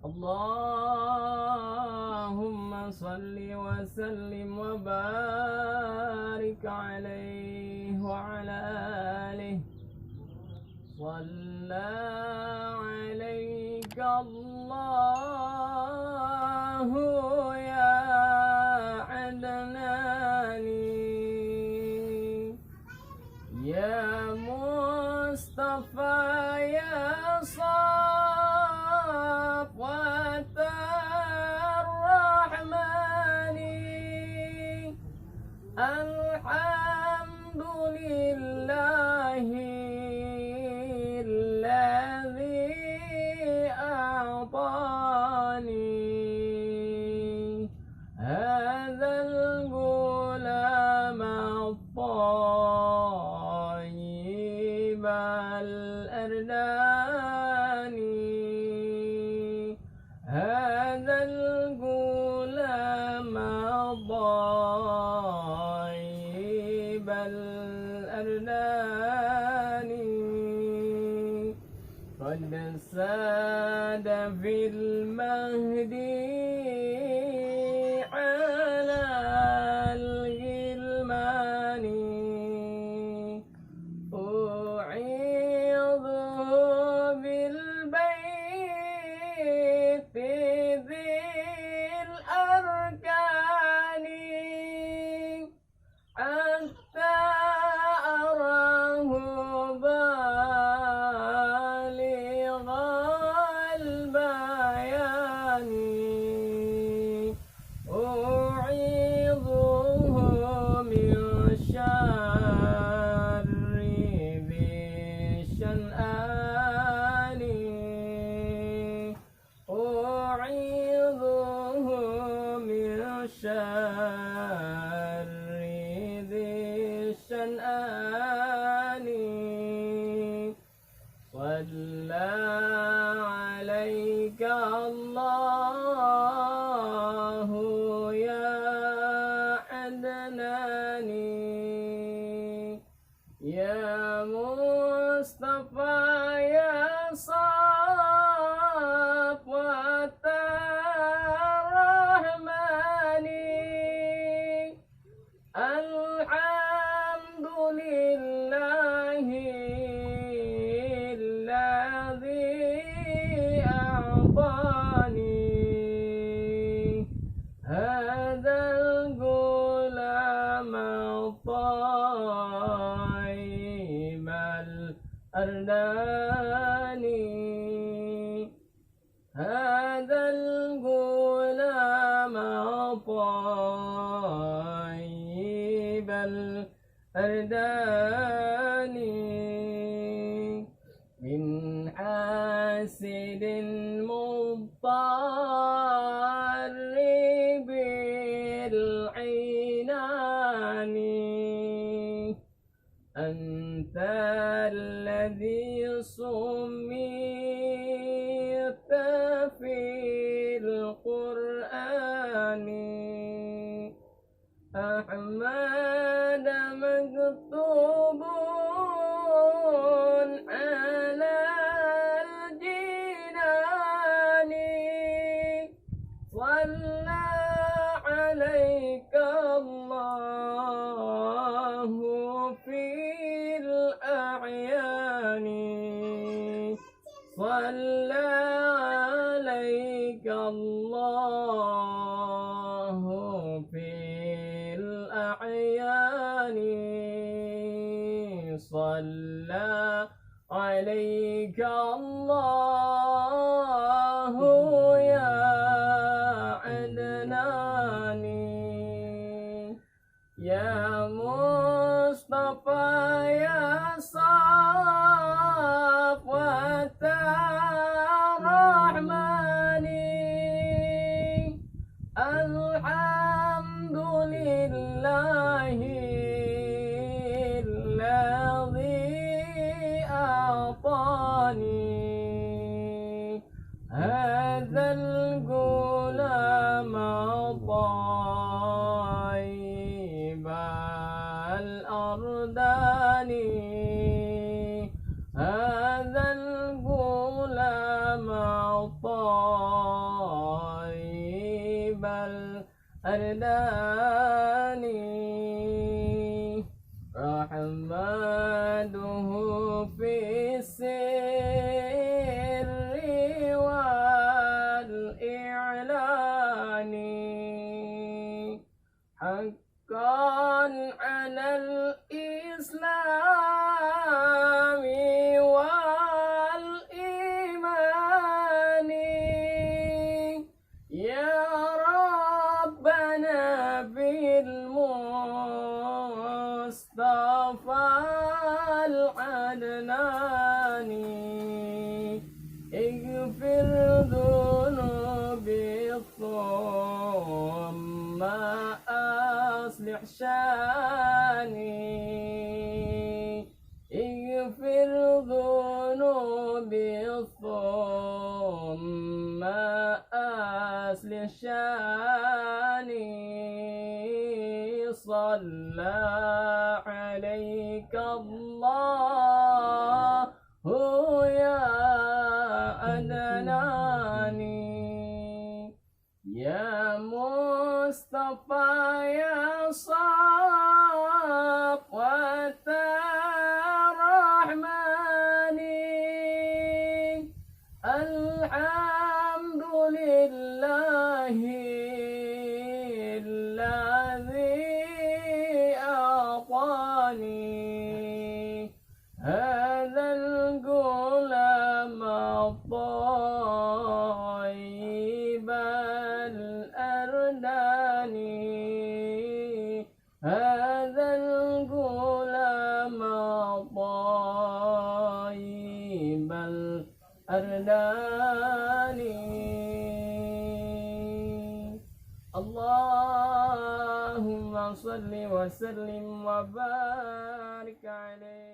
اللهم صل وسلم وبارك عليه وعلى آله. صلى عليك الله يا عدناني، يا مصطفى يا صفوة الرحمن. الحمد لله الذي أعطاني هذا الغلام الطيب الأرداني، هذا الغلام الطيب الأرداني. قد ساد في المهدي على الغلمان، أعيضه بالبيت ذي الأركان، حتى أراه بالغ البيان. أعيذه من شر ذي الشنآن، أعيذه من شر الشنآن. صلى عليك الله يا عدناني، يا مصطفى يا صفوة الرحمن. الحمد لله الذي أعطاني هذا الغلام الطيب الأرداني، هذا الغلام الطيب الأرداني. من حاسد مضطر بالعنان، أنت الذي سميت في القرآن أحمد مكتوب على الجنان. صلى عليك الله في الأعيان، صلى عليك الله في الأعيان. صلى عليك الله يا عدناني، يا مصطفى يا صفوة الرحمن. الحمد لله الذي أعطاني هذا الغلام الطيب الأرداني، هذا الغلام الطيب طيب الأردان رحمته في السر والإعلان حقا على الإسلام والإيمان يا ربنا بالمصطفى العدناني اغفر ذنوبي ثم أصلح شاني اغفر ذنوبي ثم أصلح شاني صلى عليك الله يا أدناني يا مصطفى يا صفوة الرحمن الحمد لله الذي أعطاني هذا الغلام الطيب الأرداني هذا الغلام الطيب الأرداني اللهم صل وسلم وبارك عليه.